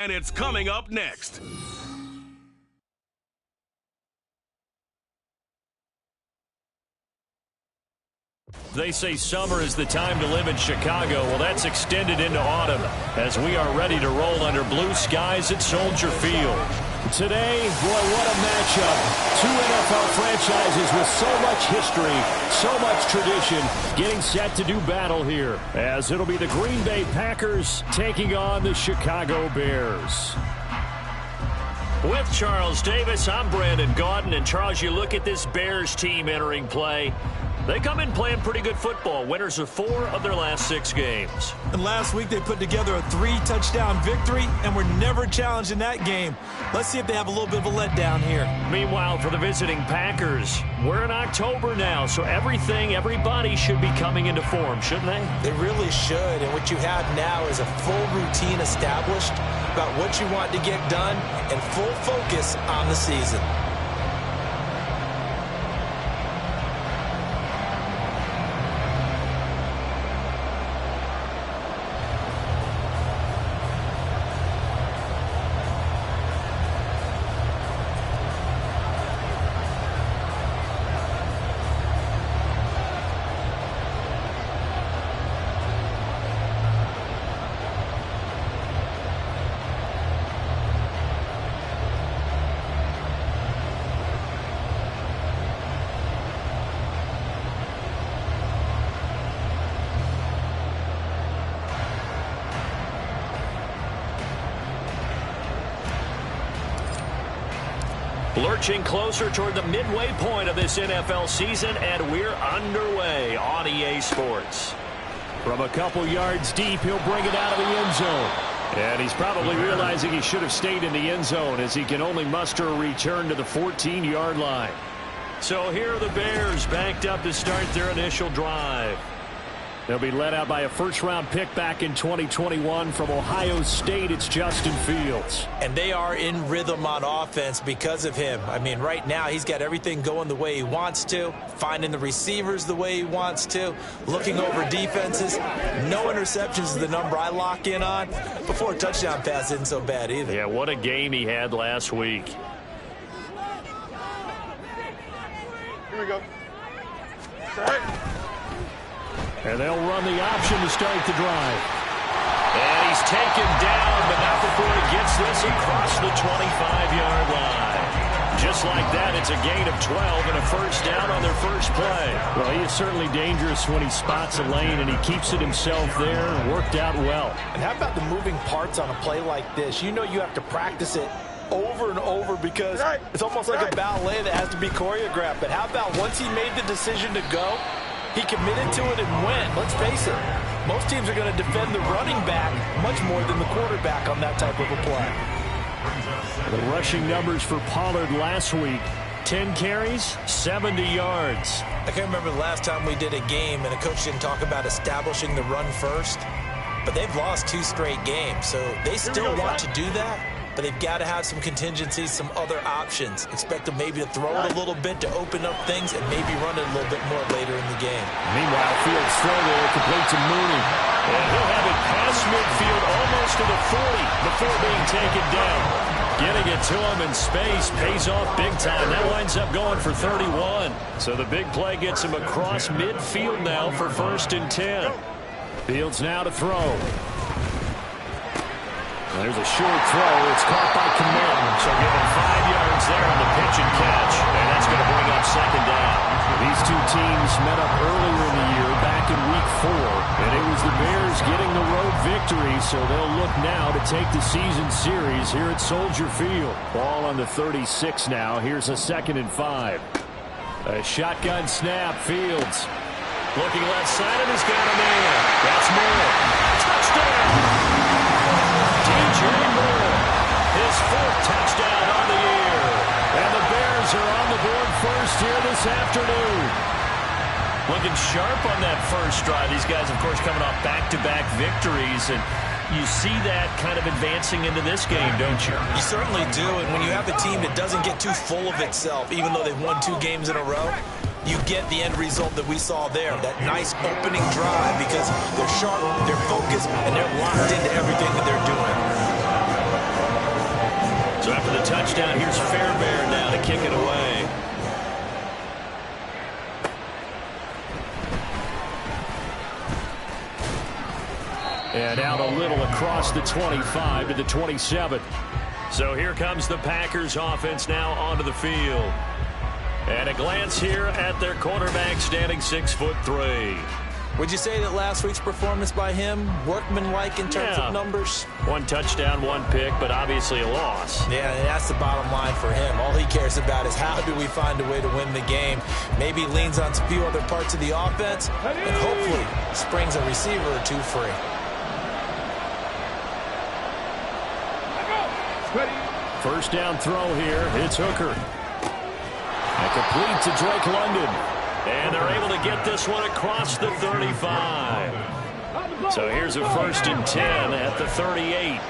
And it's coming up next. They say summer is the time to live in Chicago. Well, that's extended into autumn as we are ready to roll under blue skies at Soldier Field. Today, boy, what a matchup. Two NFL franchises with so much history, so much tradition, getting set to do battle here, as it'll be the Green Bay Packers taking on the Chicago Bears. With Charles Davis, I'm Brandon Gaudin. And Charles, you look at this Bears team entering play. They come in playing pretty good football. Winners of 4 of their last 6 games. And last week they put together a 3-touchdown victory and were never challenged in that game. Let's see if they have a little bit of a letdown here. Meanwhile, for the visiting Packers, we're in October now, so everybody should be coming into form, shouldn't they? They really should, and what you have now is a full routine established about what you want to get done and full focus on the season. Lurching closer toward the midway point of this NFL season, and we're underway on EA Sports. From a couple yards deep, he'll bring it out of the end zone. And he's probably realizing he should have stayed in the end zone as he can only muster a return to the 14-yard line. So here are the Bears backed up to start their initial drive. They'll be led out by a first-round pick back in 2021 from Ohio State. It's Justin Fields. And they are in rhythm on offense because of him. I mean, right now he's got everything going the way he wants to, finding the receivers the way he wants to, looking over defenses. No interceptions is the number I lock in on. Before a touchdown pass isn't so bad either. Yeah, what a game he had last week. Here we go. All right. And they'll run the option to start the drive. And he's taken down, but not before he gets this across the 25-yard line. Just like that, it's a gain of 12 and a first down on their first play. Well, he is certainly dangerous when he spots a lane, and he keeps it himself there and worked out well. And how about the moving parts on a play like this? You know you have to practice it over and over because it's almost like a ballet that has to be choreographed. But how about once he made the decision to go, he committed to it and went. Let's face it, most teams are going to defend the running back much more than the quarterback on that type of a play. The rushing numbers for Pollard last week, 10 carries, 70 yards. I can't remember the last time we did a game and a coach didn't talk about establishing the run first, but they've lost 2 straight games, so they still want to do that. But they've got to have some contingencies, some other options. Expect them maybe to throw it a little bit to open up things and maybe run it a little bit more later in the game. Meanwhile, Fields throw there, complete to Mooney. And he'll have it past midfield almost to the 40 before being taken down. Getting it to him in space pays off big time. That winds up going for 31. So the big play gets him across midfield now for 1st and 10. Fields now to throw. There's a short throw. It's caught by Kamara. So give him 5 yards there on the pitch and catch. And that's going to bring up 2nd down. These two teams met up earlier in the year, back in Week 4. And it was the Bears getting the road victory, so they'll look now to take the season series here at Soldier Field. Ball on the 36 now. Here's a 2nd and 5. A shotgun snap. Fields looking left side, and he's got a man. That's Moore. Touchdown! DJ Moore, his 4th touchdown on the year. And the Bears are on the board first here this afternoon. Looking sharp on that first drive. These guys, of course, coming off back-to-back victories. And you see that kind of advancing into this game, don't you? You certainly do. And when you have a team that doesn't get too full of itself, even though they've won 2 games in a row, you get the end result that we saw there, that nice opening drive, because they're sharp, they're focused, and they're locked into everything that they're doing. So after the touchdown, here's Fairbairn now to kick it away. And out a little across the 25 to the 27. So here comes the Packers offense now onto the field. And a glance here at their quarterback standing 6'3". Would you say that last week's performance by him, workmanlike in terms of numbers? 1 touchdown, 1 pick, but obviously a loss. Yeah, and that's the bottom line for him. All he cares about is how do we find a way to win the game. Maybe leans on a few other parts of the offense, and hopefully springs a receiver or two free. First down throw here. It's Hooker. And complete to Drake London. And they're able to get this one across the 35. So here's a 1st and 10 at the 38.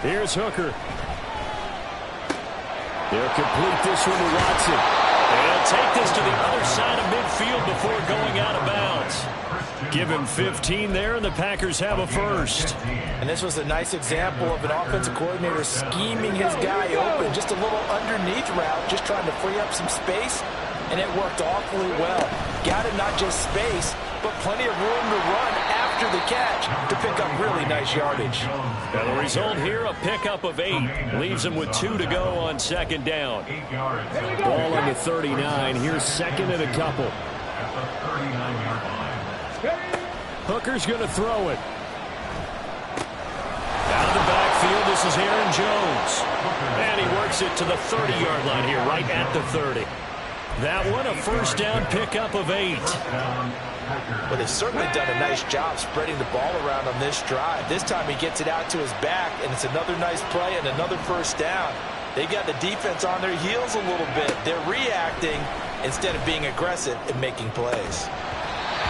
Here's Hooker. They'll complete this one to Watson. And take this to the other side of midfield before going out of bounds. Give him 15 there, and the Packers have a first. And this was a nice example of an offensive coordinator scheming his guy open. Just a little underneath route, just trying to free up some space, and it worked awfully well. Got him not just space, but plenty of room to run after the catch to pick up really nice yardage. Now the result here, a pickup of 8. Leaves him with 2 to go on 2nd down. Ball on the 39. Here's 2nd and a couple. Hooker's going to throw it. Out of the backfield, this is Aaron Jones. And he works it to the 30-yard line here, right at the 30. That one, a 1st down pickup of 8. Well, they've certainly done a nice job spreading the ball around on this drive. This time he gets it out to his back, and it's another nice play and another 1st down. They've got the defense on their heels a little bit. They're reacting instead of being aggressive and making plays.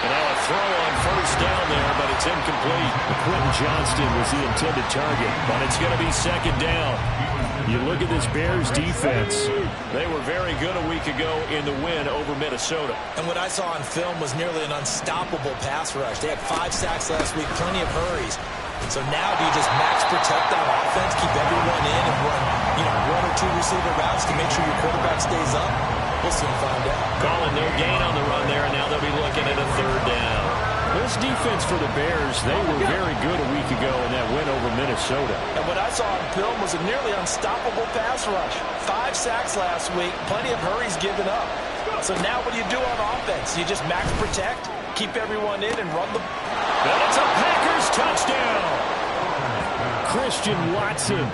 And now a throw on 1st down there, but it's incomplete. Quentin Johnston was the intended target, but it's going to be 2nd down. You look at this Bears defense. They were very good a week ago in the win over Minnesota. And what I saw on film was nearly an unstoppable pass rush. They had 5 sacks last week, plenty of hurries. So now do you just max protect that offense, keep everyone in and run, 1 or 2 receiver routes to make sure your quarterback stays up? We'll soon find out. Calling no gain on the run there, and now they'll be looking at a 3rd down. This defense for the Bears, they were very good a week ago in that win over Minnesota. And what I saw on film was a nearly unstoppable pass rush. 5 sacks last week, plenty of hurries given up. So now what do you do on offense? You just max protect, keep everyone in, and run the... That's a Packers touchdown! Christian Watson,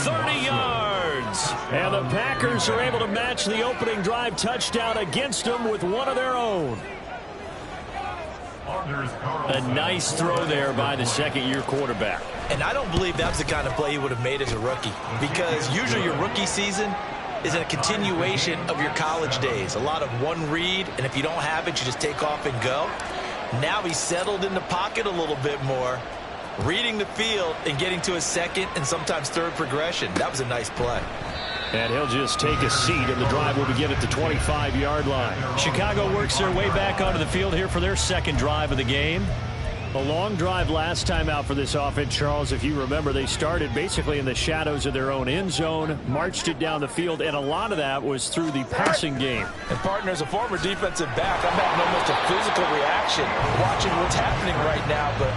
30 yards. And the Packers are able to match the opening drive touchdown against them with one of their own. A nice throw there by the 2nd-year quarterback. And I don't believe that's the kind of play he would have made as a rookie, because usually your rookie season is a continuation of your college days. A lot of one read, and if you don't have it, you just take off and go. Now he's settled in the pocket a little bit more, reading the field and getting to his 2nd and sometimes 3rd progression. That was a nice play. And he'll just take a seat, and the drive will begin at the 25-yard line. Chicago works their way back onto the field here for their 2nd drive of the game. A long drive last time out for this offense, Charles. If you remember, they started basically in the shadows of their own end zone, marched it down the field, and a lot of that was through the passing game. And, partner, as a former defensive back, I'm having almost a physical reaction watching what's happening right now, but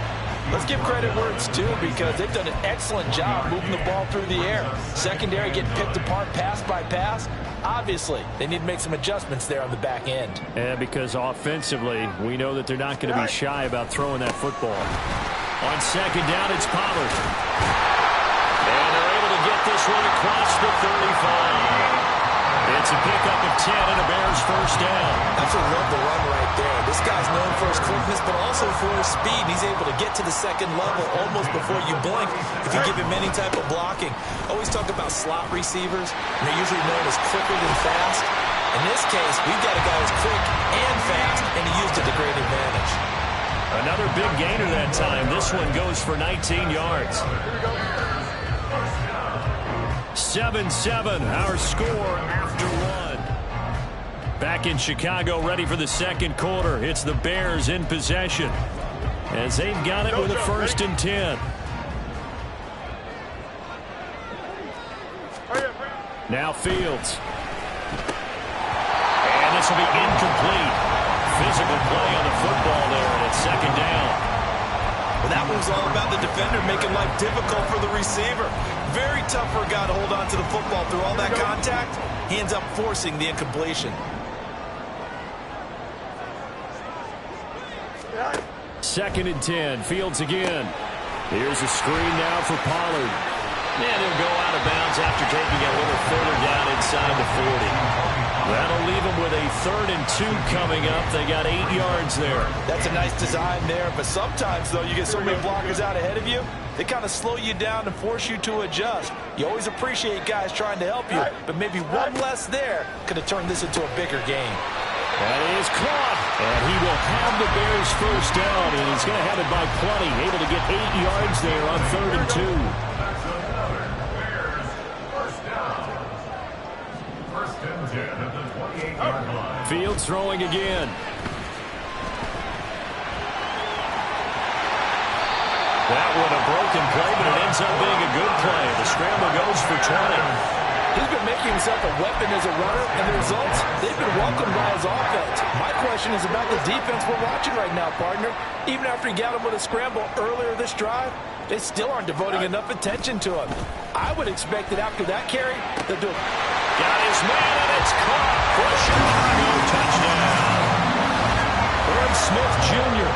let's give credit where it's due, because they've done an excellent job moving the ball through the air. Secondary getting picked apart pass by pass. Obviously, they need to make some adjustments there on the back end. And because offensively, we know that they're not going to be shy about throwing that football. On 2nd down, it's Pollard. And they're able to get this one across the 35. It's a pickup of 10 and a Bears 1st down. That's a love the run right there. This guy's known for his quickness, but also for his speed. And he's able to get to the 2nd level almost before you blink if you give him any type of blocking. Always talk about slot receivers, and they're usually known as quicker than fast. In this case, we've got a guy who's quick and fast, and he used it to great advantage. Another big gainer that time. This one goes for 19 yards. 7-7, our score after 1. Back in Chicago, ready for the second quarter. It's the Bears in possession as they've got it with a 1st and 10. Now Fields. And this will be incomplete. Physical play on the football there, and it's 2nd down. Well, that was all about the defender making life difficult for the receiver. Very tough for a guy to hold on to the football through all that contact. He ends up forcing the incompletion. 2nd and 10. Fields again. Here's a screen now for Pollard. And he'll go out of bounds after taking it a little further down inside the 40. That'll leave them with a 3rd and 2 coming up. They got 8 yards there. That's a nice design there, but sometimes, though, you get so many blockers out ahead of you, they kind of slow you down and force you to adjust. You always appreciate guys trying to help you, but maybe one less there could have turned this into a bigger game. That is caught, and he will have the Bears 1st down, and he's going to have it by plenty, able to get 8 yards there on 3rd and 2. Fields throwing again. That one a broken play, but it ends up being a good play. The scramble goes for 20. He's been making himself a weapon as a runner, and the results, they've been welcomed by his offense. My question is about the defense we're watching right now, partner. Even after he got him with a scramble earlier this drive, they still aren't devoting enough attention to him. I would expect that after that carry, they'll do it. Got his man, and it's caught for a Chicago touchdown. Irv Smith Jr.,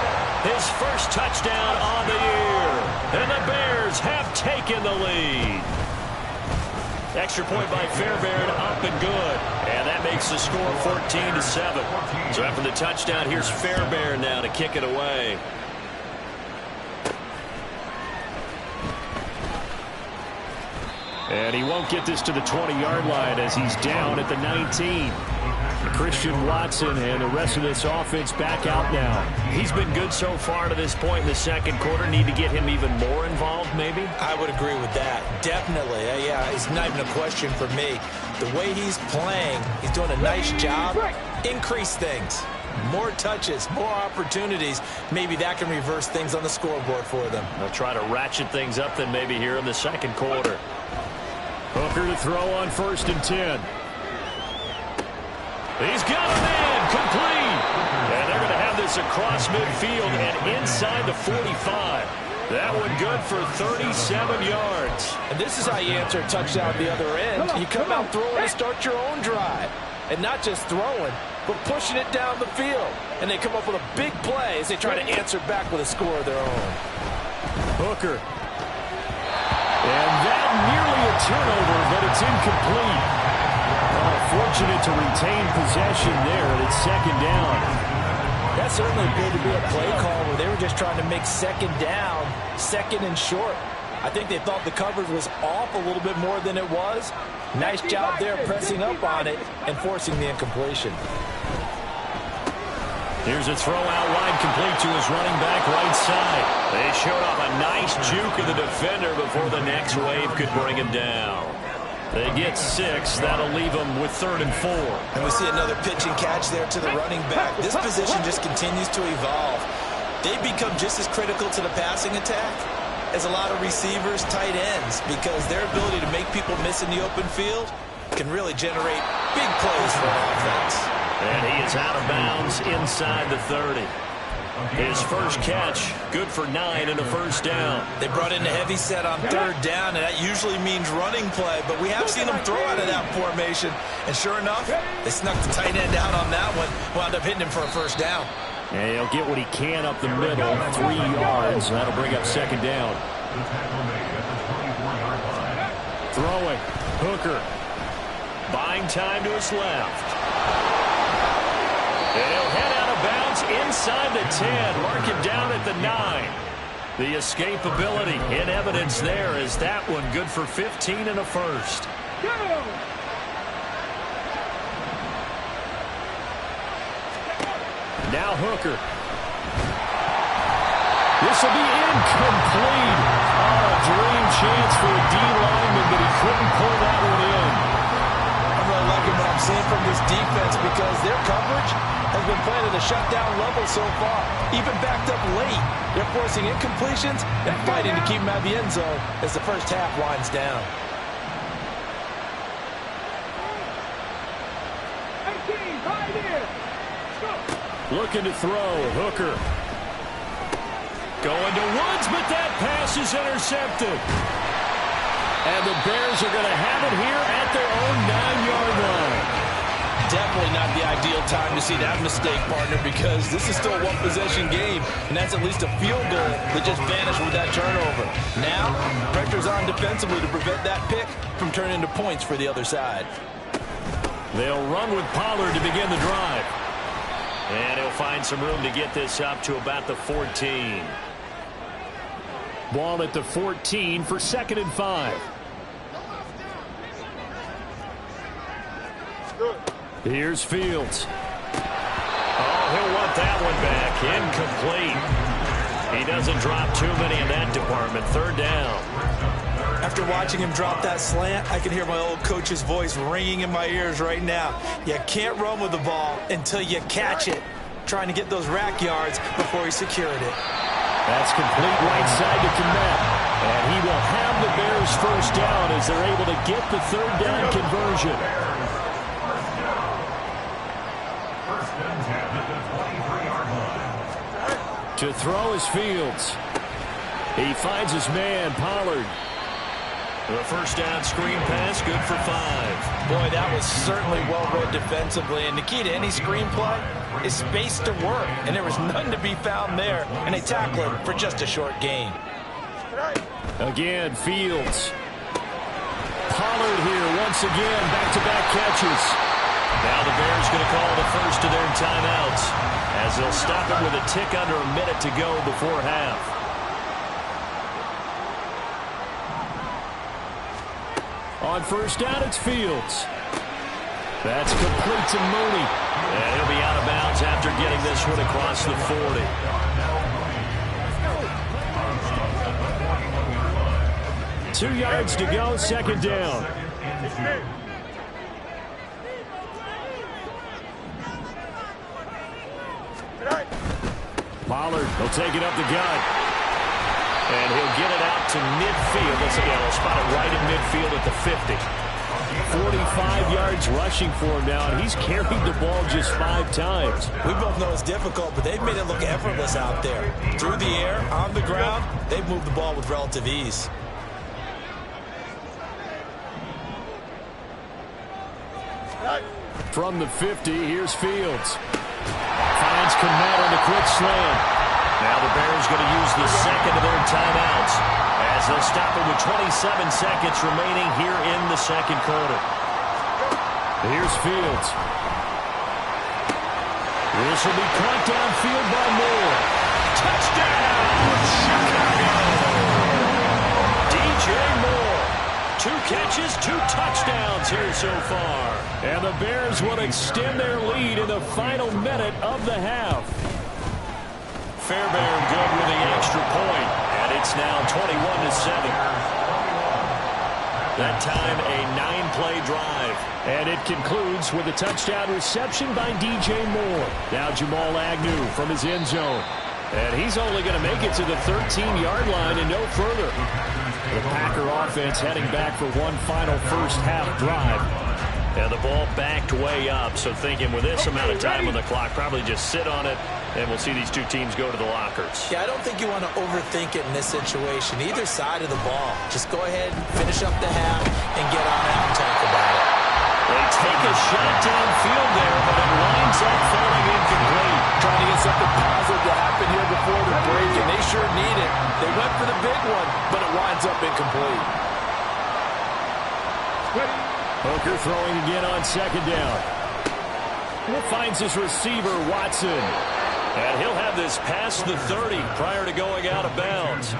his 1st touchdown on the year. And the Bears have taken the lead. Extra point by Fairbairn, up and good. And that makes the score 14-7. So after the touchdown, here's Fairbairn now to kick it away. And he won't get this to the 20-yard line as he's down at the 19. Christian Watson and the rest of this offense back out now. He's been good so far to this point in the second quarter. Need to get him even more involved, maybe? I would agree with that. Definitely. Yeah, it's not even a question for me. The way he's playing, he's doing a nice job. Increase things. More touches, more opportunities. Maybe that can reverse things on the scoreboard for them. They'll try to ratchet things up then maybe here in the second quarter. Hooker to throw on 1st and 10. He's got a man complete. And they're going to have this across midfield and inside the 45. That one good for 37 yards. And this is how you answer a touchdown at the other end. You come out throwing to start your own drive. And not just throwing, but pushing it down the field. And they come up with a big play as they try to answer back with a score of their own. Hooker. And that nearly a turnover, but it's incomplete. Fortunate to retain possession there, and it's 2nd down. That certainly appeared to be a play call where they were just trying to make 2nd down, 2nd and short. I think they thought the coverage was off a little bit more than it was. Nice job there pressing up on it and forcing the incompletion. Here's a throw out wide, complete to his running back right side. They showed off a nice juke of the defender before the next wave could bring him down. They get 6. That'll leave them with 3rd and 4. And we see another pitch and catch there to the running back. This position just continues to evolve. They become just as critical to the passing attack as a lot of receivers, tight ends, because their ability to make people miss in the open field can really generate big plays for an offense. And he is out of bounds inside the 30. His 1st catch, good for 9 and a 1st down. They brought in a heavy set on 3rd down, and that usually means running play, but we have seen them throw out of that formation. And sure enough, they snuck the tight end out on that one, wound up hitting him for a 1st down. And he'll get what he can up the middle, 3 yards. That'll bring up 2nd down. Throwing, Hooker. Buying time to his left. And he'll head out of bounds inside the 10. Mark him down at the 9. The escapability in evidence there is that one good for 15 and a 1st. Now Hooker. This will be incomplete. Oh, a dream chance for a D lineman, but he couldn't pull that one in. I'm really liking what I'm I'm seeing from this defense because their coverage has been playing at a shutdown level so far. Even backed up late, they're forcing incompletions and fighting to keep them out of the end zone as the first half winds down. Looking to throw, Hooker. Going to Woods, but that pass is intercepted. And the Bears are going to have it here at their own 9-yard line. Definitely not the ideal time to see that mistake, partner, because this is still a one-possession game, and that's at least a field goal that just vanished with that turnover. Now, pressure's on defensively to prevent that pick from turning into points for the other side. They'll run with Pollard to begin the drive. And he'll find some room to get this up to about the 14. Ball at the 14 for 2nd and 5. Here's Fields. Oh, he'll want that one back. Incomplete. He doesn't drop too many in that department. 3rd down. After watching him drop that slant, I can hear my old coach's voice ringing in my ears right now. You can't run with the ball until you catch it. Trying to get those rack yards before he secured it. That's complete right side to Kmet. And he will have the Bears first down as they're able to get the 3rd down conversion. To throw is Fields. He finds his man, Pollard. The first down screen pass, good for 5. Boy, that was certainly well-read defensively, and the key to any screenplay is space to work, and there was none to be found there, and they tackle him for just a short gain. Again, Fields. Pollard here once again, back-to-back catches. Now the Bears going to call the first of their timeouts as they'll stop it with a tick under a minute to go before half. On first down, it's Fields. That's complete to Mooney. And he'll be out of bounds after getting this one across the 40. Two yards to go, 2nd down. Pollard will take it up the gut. And he'll get it out to midfield. Let's see, he'll spot it right at midfield at the 50. 45 yards rushing for him now, and he's carried the ball just 5 times. We both know it's difficult, but they've made it look effortless out there. Through the air, on the ground, they've moved the ball with relative ease. From the 50, here's Fields. Finds Kmet on the quick slant. Now the Bears going to use the second of their timeouts as they'll stop it with 27 seconds remaining here in the 2nd quarter. Here's Fields. This will be caught downfield by Moore. Touchdown! Chicago! DJ Moore. 2 catches, 2 touchdowns here so far. And the Bears will extend their lead in the final minute of the half. Fairbairn good with the extra point, and it's now 21-7. That time a 9-play drive, and it concludes with a touchdown reception by DJ Moore. Now Jamal Agnew from his end zone, and he's only going to make it to the 13-yard line and no further. The Packer offense heading back for one final first half drive. And the ball backed way up, so thinking with this amount of time on the clock, probably just sit on it, and we'll see these two teams go to the lockers. Yeah, I don't think you want to overthink it in this situation. Either side of the ball. Just go ahead, finish up the half, and get on out and talk about it. They take a shot downfield there, but it winds up falling incomplete. Trying to get something positive to happen here before the break, and they sure need it. They went for the big one, but it winds up incomplete. Hooker throwing again on 2nd down. Finds his receiver, Watson. And he'll have this past the 30 prior to going out of bounds.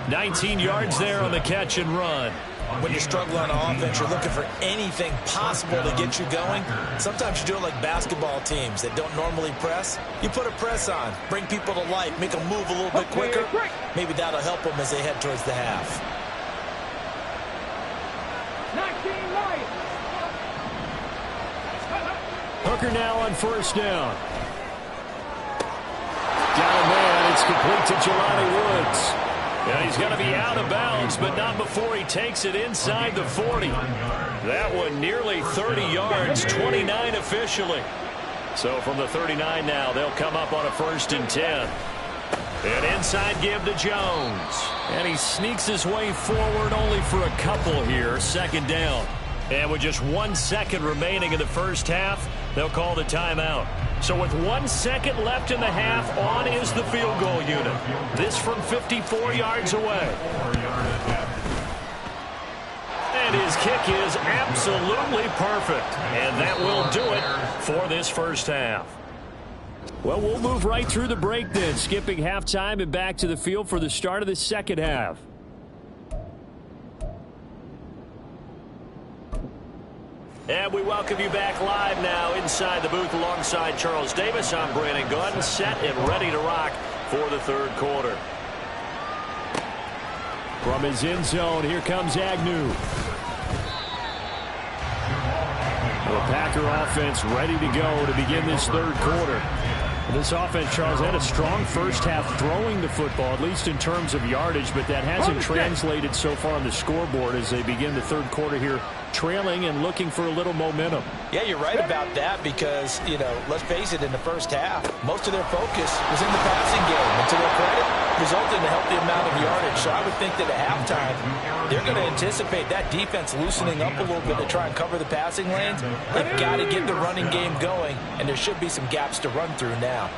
19 yards there on the catch and run. When you struggle on offense, you're looking for anything possible to get you going. Sometimes you do it like basketball teams that don't normally press. You put a press on, bring people to life, make them move a little bit quicker. Maybe that'll help them as they head towards the half. Hooker now on first down. Down a man. It's complete to Jelani Woods. Yeah, he's going to be out of bounds, but not before he takes it inside the 40. That one nearly 30 yards, 29 officially. So from the 39 now, they'll come up on a 1st and 10. An inside give to Jones. And he sneaks his way forward only for a couple here. 2nd down. And with just 1 second remaining in the first half, they'll call the timeout. So with 1 second left in the half, on is the field goal unit. This from 54 yards away. And his kick is absolutely perfect. And that will do it for this first half. Well, we'll move right through the break then, skipping halftime and back to the field for the start of the second half. And we welcome you back live now inside the booth alongside Charles Davis. I'm Brandon Gunn, set and ready to rock for the 3rd quarter. From his end zone, here comes Agnew. The Packer offense ready to go to begin this 3rd quarter. This offense, Charles, had a strong first half throwing the football, at least in terms of yardage, but that hasn't translated so far on the scoreboard as they begin the 3rd quarter here, trailing and looking for a little momentum. Yeah, you're right about that because, let's face it, in the first half, most of their focus was in the passing game. And to their credit, resulted in a healthy amount of yardage. So I would think that at halftime, they're going to anticipate that defense loosening up a little bit to try and cover the passing lanes. They've got to get the running game going, and there should be some gaps to run through now.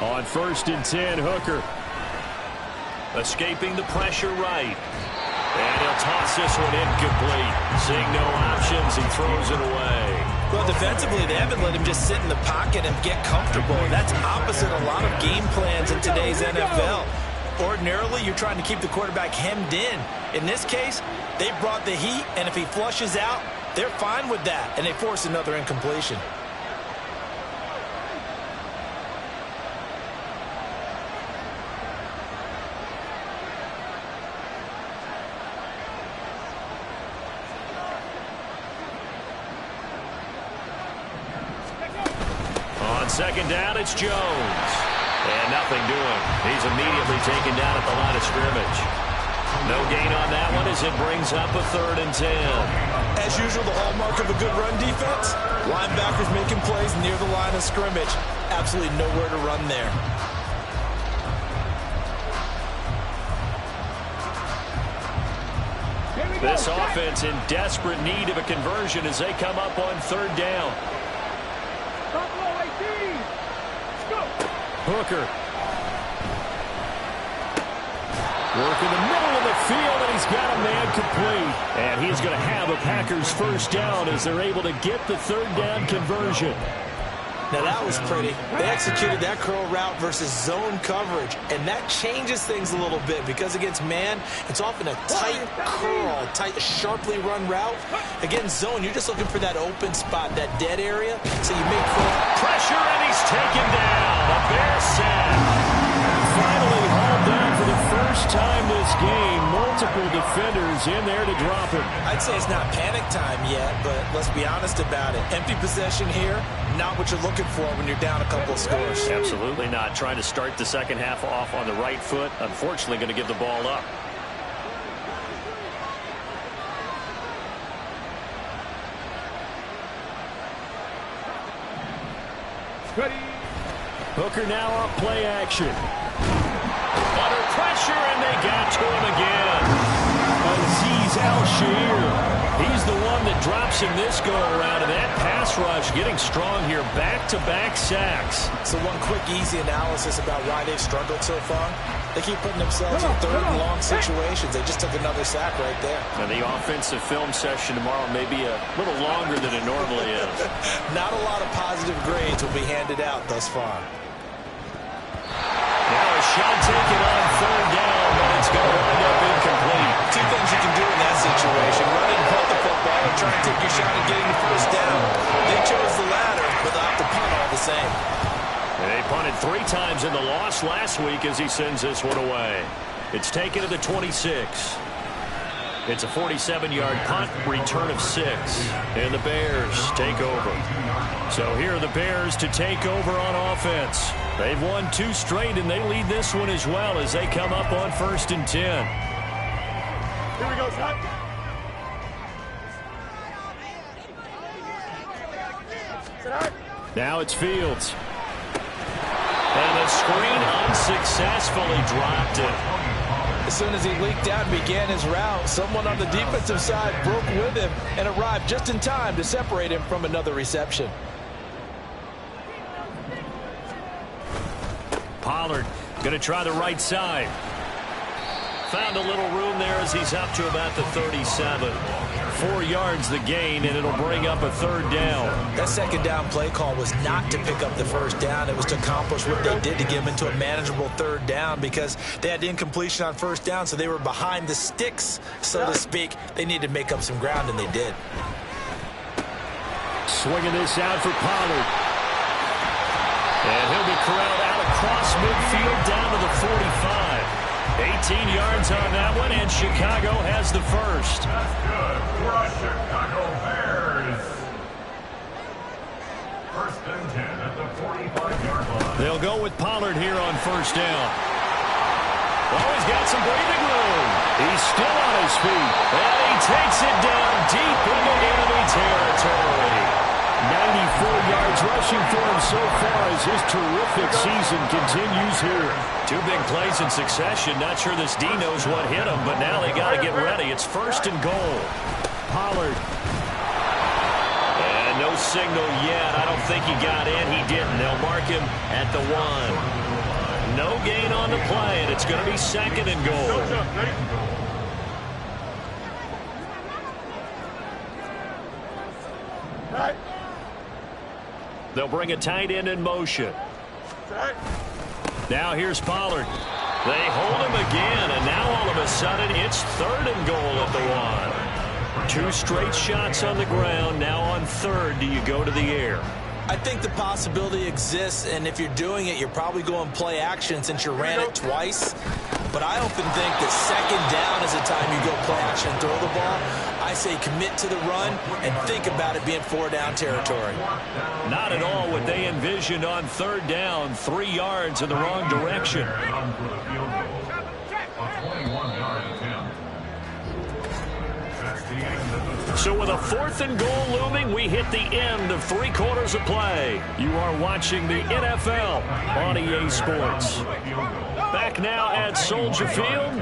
On 1st and 10, Hooker. Escaping the pressure right. And he'll toss this one incomplete. Seeing no options, he throws it away. Well, defensively, they haven't let him just sit in the pocket and get comfortable. That's opposite a lot of game plans in today's NFL. Ordinarily, you're trying to keep the quarterback hemmed in. In this case, they brought the heat, and if he flushes out, they're fine with that, and they force another incompletion. On 2nd down, it's Jones. And nothing doing. He's immediately taken down at the line of scrimmage. No gain on that one as it brings up a 3rd and 10. As usual, the hallmark of a good run defense, linebackers making plays near the line of scrimmage. Absolutely nowhere to run there. This offense in desperate need of a conversion as they come up on 3rd down. Hooker. Work in the middle of the field, and he's got a man complete. And he's going to have a Packers 1st down as they're able to get the 3rd down conversion. Now that was pretty. They executed that curl route versus zone coverage, and that changes things a little bit because against man, it's often a tight curl, tight, sharply run route. Against zone, you're just looking for that open spot, that dead area, so you make pressure, and he's taken down. A Bear sack. Finally hauled down for the first time this game. Multiple defenders in there to drop him. I'd say it's not panic time yet, but let's be honest about it. Empty possession here, not what you're looking for when you're down a couple of scores. Absolutely not. Trying to start the second half off on the right foot. Unfortunately, going to give the ball up. Ready. Hooker now on play action. Under pressure, and they got to him again. Azeez Al-Shaair. He's the one that drops him this go-around, and that pass rush getting strong here. Back-to-back sacks. So one quick, easy analysis about why they've struggled so far. They keep putting themselves in 3rd and long situations. They just took another sack right there. And the offensive film session tomorrow may be a little longer than it normally is. Not a lot of positive grades will be handed out thus far. Now a shot taken on 3rd down, but it's going to wind up incomplete. Two things you can do in that situation. Run and punt the football and try and take your shot at getting the 1st down. They chose the latter, but they'll have to punt all the same. They punted 3 times in the loss last week as he sends this one away. It's taken to the 26. It's a 47-yard punt, return of 6. And the Bears take over. So here are the Bears to take over on offense. They've won 2 straight, and they lead this one as well as they come up on 1st and 10. Here we go, Scott. Now it's Fields. And the screen unsuccessfully dropped it. As soon as he leaked out and began his route, someone on the defensive side broke with him and arrived just in time to separate him from another reception. Pollard going to try the right side. Found a little room there as he's up to about the 37. 4 yards the gain, and it'll bring up a 3rd down. That 2nd down play call was not to pick up the 1st down. It was to accomplish what they did to get him into a manageable 3rd down because they had incompletion on 1st down, so they were behind the sticks, so to speak. They needed to make up some ground, and they did. Swinging this out for Pollard. And he'll be corralled out across midfield down to the 45. 18 yards on that one, and Chicago has the 1st. That's good for our Chicago Bears. 1st and 10 at the 45-yard line. They'll go with Pollard here on 1st down. Oh, he's got some breathing room. He's still on his feet, and he takes it down deep into enemy territory. 94 yards rushing for him so far as his terrific season continues here. 2 big plays in succession. Not sure this D knows what hit him, but now they got to get ready. It's 1st and goal. Pollard. And no signal yet. I don't think he got in. He didn't. They'll mark him at the 1. No gain on the play, and it's going to be 2nd and goal. Right. They'll bring a tight end in motion. Right. Now here's Pollard. They hold him again, and now all of a sudden it's 3rd and goal at the 1. 2 straight shots on the ground. Now on 3rd, do you go to the air? I think the possibility exists, and if you're doing it, you're probably going play action since you ran it twice. But I often think that 2nd down is the time you go play action and throw the ball. I say commit to the run and think about it being 4-down territory. Not at all what they envisioned on 3rd down. 3 yards in the wrong direction. So with a 4th and goal looming, we hit the end of 3 quarters of play. You are watching the NFL on EA Sports. Back now at Soldier Field.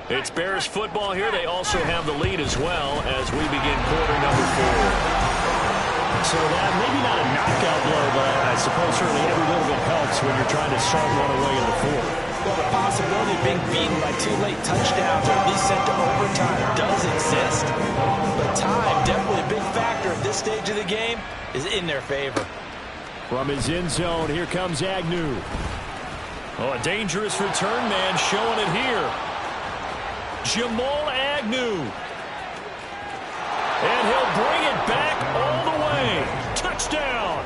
It's Bears football here. They also have the lead as well as we begin quarter number 4. So that maybe not a knockout blow, but I suppose certainly every little bit helps when you're trying to start one away in the 4th. Well, the possibility of being beaten by 2 late touchdowns or at least sent to overtime does exist. But time, definitely a big factor at this stage of the game, is in their favor. From his end zone, here comes Agnew. Oh, a dangerous return man showing it here. Jamal Agnew. And he'll bring it back all the way. Touchdown.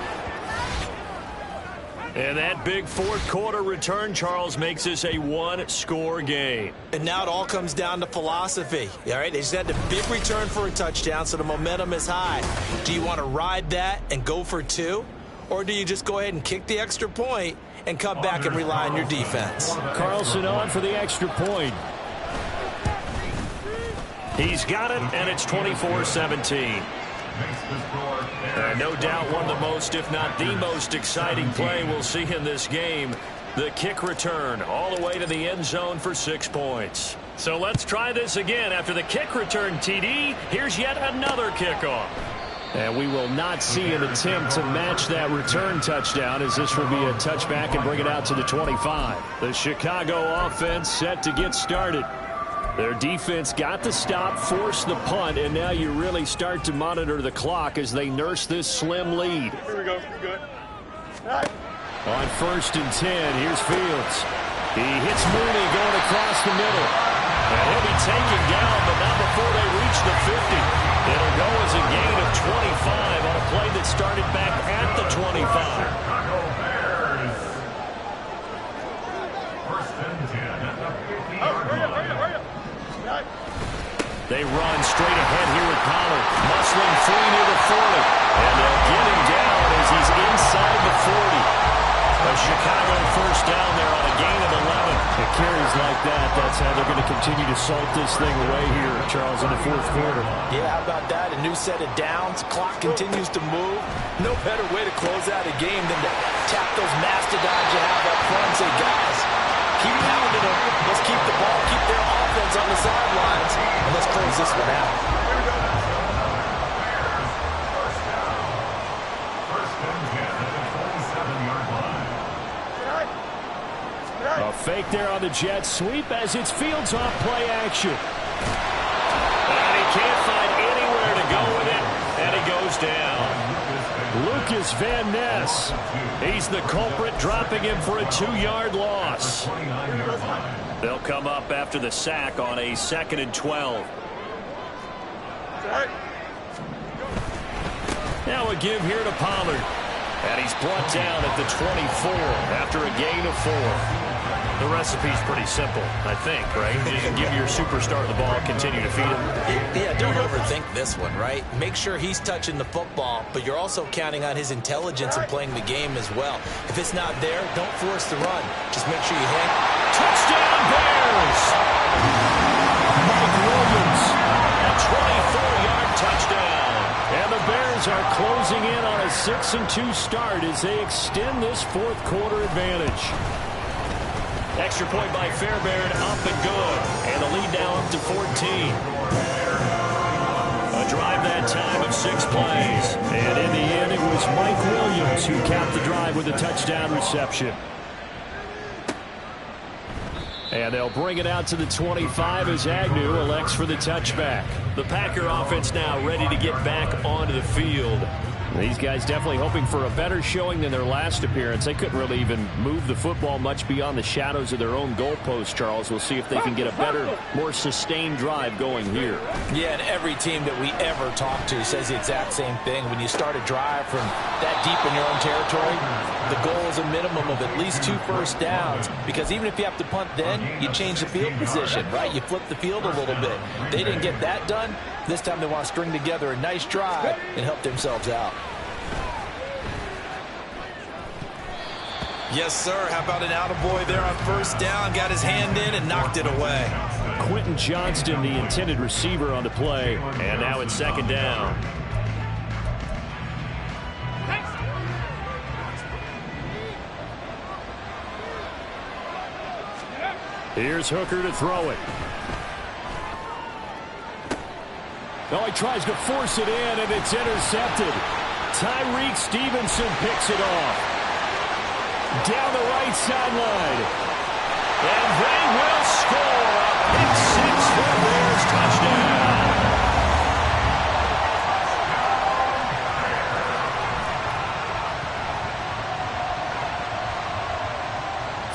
And that big 4th quarter return, Charles, makes this a 1-score game. And now it all comes down to philosophy. All right, they just had a big return for a touchdown, so the momentum is high. Do you want to ride that and go for 2? Or do you just go ahead and kick the extra point and come back and rely on your defense? Carlson on for the extra point. He's got it, and it's 24-17. No doubt one of the most, if not the most exciting play we'll see in this game. The kick return all the way to the end zone for 6 points. So let's try this again. After the kick return, TD, here's yet another kickoff. And we will not see an attempt to match that return touchdown, as this will be a touchback and bring it out to the 25. The Chicago offense set to get started. Their defense got the stop, forced the punt, and now you really start to monitor the clock as they nurse this slim lead. Here we go. You're good. Right. On 1st and 10, here's Fields. He hits Mooney going across the middle. And he'll be taken down, but not before they reach the 50. It'll go as a gain of 25 on a play that started back at the 25. Chicago Bears. 1st and 10 at the 50-yard line. Hurry up. Right. run straight ahead here with Pollard. Muscling free near the 40. And they'll get him down as he's inside the 40. A Chicago first down there on a gain of 11. It carries like that. That's how they're going to continue to salt this thing away here, Charles, in the fourth quarter. Yeah, how about that? A new set of downs. Clock continues to move. No better way to close out a game than to tap those mastodons you have up front and say, guys, keep pounding them. Let's keep the ball, keep their offense on the sidelines, and let's close this one out. A fake there on the jet sweep as it's Fields off play action. And he can't find anywhere to go with it, and he goes down. Lucas Van Ness. He's the culprit, dropping him for a 2-yard loss. They'll come up after the sack on a 2nd and 12. Now a give here to Pollard. And he's brought down at the 24 after a gain of 4. The recipe's pretty simple, I think, right? Just give your superstar the ball, continue to feed him. Yeah, don't overthink this one, right? Make sure he's touching the football, but you're also counting on his intelligence and playing the game as well. If it's not there, don't force the run. Just make sure you hang. Touchdown, Bears! Mike Williams, a 24-yard touchdown. And the Bears are closing in on a 6-2 start as they extend this fourth quarter advantage. Extra point by Fairbairn, up and good. And the lead now up to 14. A drive that time of 6 plays. And in the end, it was Mike Williams who capped the drive with a touchdown reception. And they'll bring it out to the 25 as Agnew elects for the touchback. The Packer offense now ready to get back onto the field. These guys definitely hoping for a better showing than their last appearance. They couldn't really even move the football much beyond the shadows of their own goalpost, Charles. We'll see if they can get a better, more sustained drive going here. Yeah, and every team that we ever talk to says the exact same thing. When you start a drive from that deep in your own territory, the goal is a minimum of at least 2 first downs, because even if you have to punt then, you change the field position, right? You flip the field a little bit. They didn't get that done. This time they want to string together a nice drive and help themselves out. Yes, sir. How about an attaboy there on first down? Got his hand in and knocked it away. Quentin Johnston, the intended receiver on the play. And now it's 2nd down. Here's Hooker to throw it. Oh, he tries to force it in, and it's intercepted. Tyreek Stevenson picks it off. Down the right sideline. And they will score. A pick 6 for the Bears, touchdown.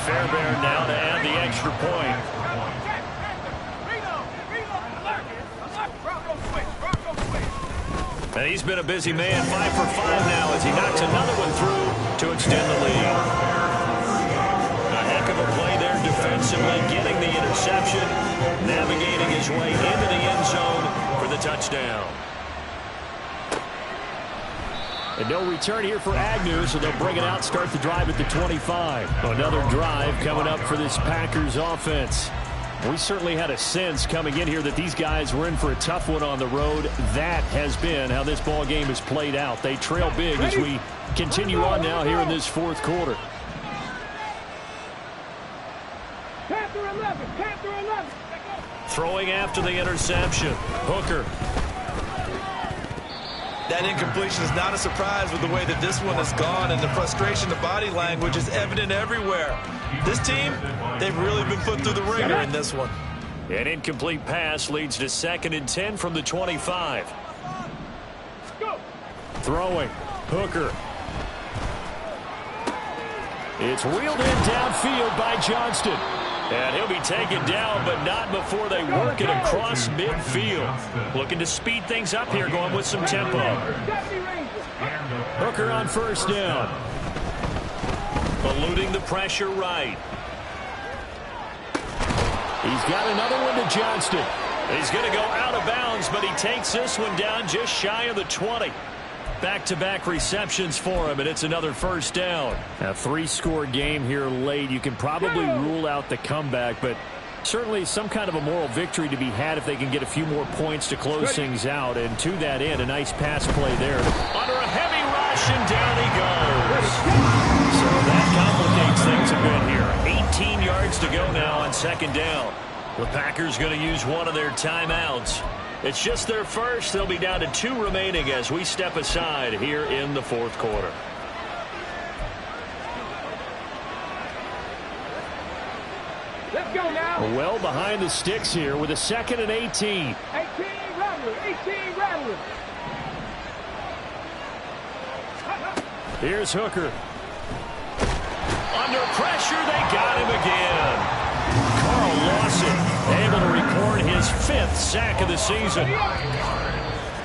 Fairbairn now to add the extra point. And he's been a busy man, 5 for 5 now as he knocks another one through to extend the lead. A heck of a play there defensively, getting the interception, navigating his way into the end zone for the touchdown. And no return here for Agnew, so they'll bring it out, start the drive at the 25. Another drive coming up for this Packers offense. We certainly had a sense coming in here that these guys were in for a tough one on the road. That has been how this ball game has played out. They trail big as we continue on now here in this fourth quarter. Throwing after the interception. Hooker. That incompletion is not a surprise with the way that this one has gone, and the frustration, the body language is evident everywhere. This team, they've really been put through the ringer in this one. An incomplete pass leads to 2nd and 10 from the 25. Throwing. Hooker. It's wheeled in downfield by Johnston. And he'll be taken down, but not before they work it across midfield. Looking to speed things up here, going with some tempo. Hooker on first down. Eluding the pressure right. He's got another one to Johnston. He's going to go out of bounds yards, but he takes this one down just shy of the 20. Back-to-back receptions for him, and it's another first down. A 3-score game here late. You can probably rule out the comeback, but certainly some kind of a moral victory to be had if they can get a few more points to close things out. And to that end, a nice pass play there. Under a heavy rush, and down he goes. So that complicates things a bit here. 18 yards to go now on second down. The Packers going to use one of their timeouts. It's just their first. They'll be down to 2 remaining as we step aside here in the fourth quarter. Let's go now. Well behind the sticks here with a 2nd and 18. 18 Rattler. 18 Rattler. Here's Hooker. Under pressure, they got him again. Carl Lawson able to record his 5th sack of the season.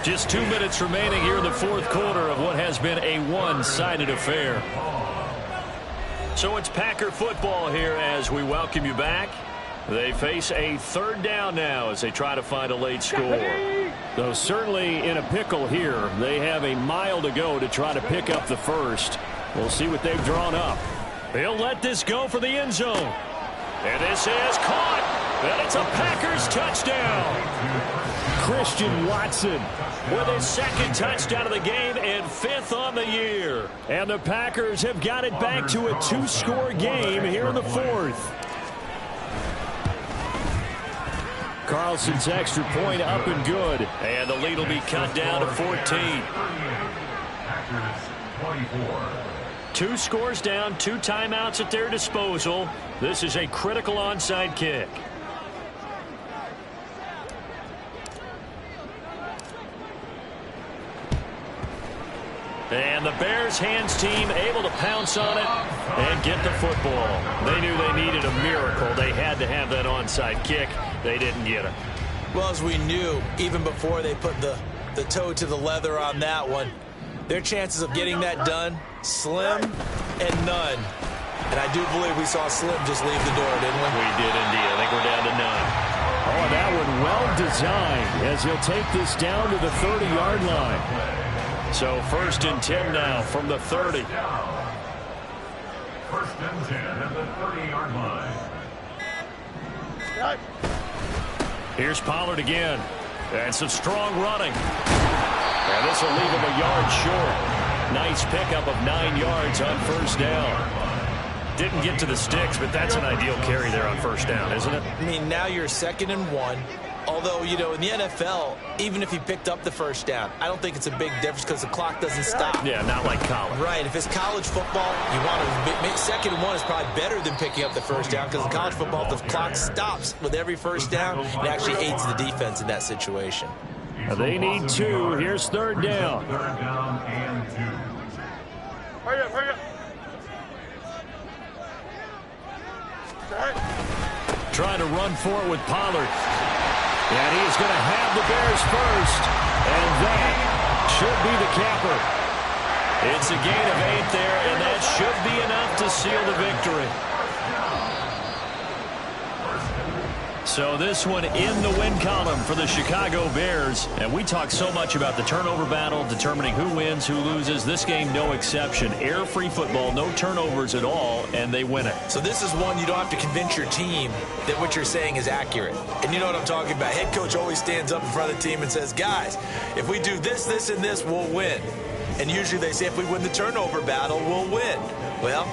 Just 2 minutes remaining here in the fourth quarter of what has been a one-sided affair. So it's Packer football here as we welcome you back. They face a 3rd down now as they try to find a late score. Though certainly in a pickle here. They have a mile to go to try to pick up the first. We'll see what they've drawn up. They'll let this go for the end zone. And this is caught. And it's a Packers touchdown. Christian Watson with his 2nd touchdown of the game and 5th on the year. And the Packers have got it back to a 2-score game here in the 4th. Carlson's extra point up and good. And the lead will be cut down to 14. Packers 24. 2 scores down, 2 timeouts at their disposal. This is a critical onside kick. And the Bears hands team able to pounce on it and get the football. They knew they needed a miracle. They had to have that onside kick. They didn't get it. Well, as we knew, even before they put the toe to the leather on that one, their chances of getting that done, slim and none. And I do believe we saw Slim just leave the door, didn't we? We did indeed. I think we're down to none. Oh, and that one well designed as he'll take this down to the 30-yard line. So 1st and 10 now from the 30. 1st and 10 at the 30-yard line. Here's Pollard again. And some strong running. And this will leave him a yard short. Nice pickup of 9 yards on 1st down. Didn't get to the sticks, but that's an ideal carry there on 1st down, isn't it? I mean, now you're 2nd and 1. Although, you know, in the NFL, even if he picked up the 1st down, I don't think it's a big difference because the clock doesn't stop. Yeah, not like college. Right. If it's college football, you want to 2nd and 1 is probably better than picking up the 1st down because in college football, the clock stops with every 1st down. It actually aids the defense in that situation. They need 2. Here's 3rd down. 3rd down and 2. Hurry up, hurry up. Trying to run for it with Pollard. And he is going to have the Bears first. And that should be the capper. It's a gain of 8 there, and that should be enough to seal the victory. So this one in the win column for the Chicago Bears. And we talk so much about the turnover battle, determining who wins, who loses. This game, no exception. Air-free football, no turnovers at all, and they win it. So this is one you don't have to convince your team that what you're saying is accurate. And you know what I'm talking about. Head coach always stands up in front of the team and says, guys, if we do this, this, and this, we'll win. And usually they say if we win the turnover battle, we'll win. Well,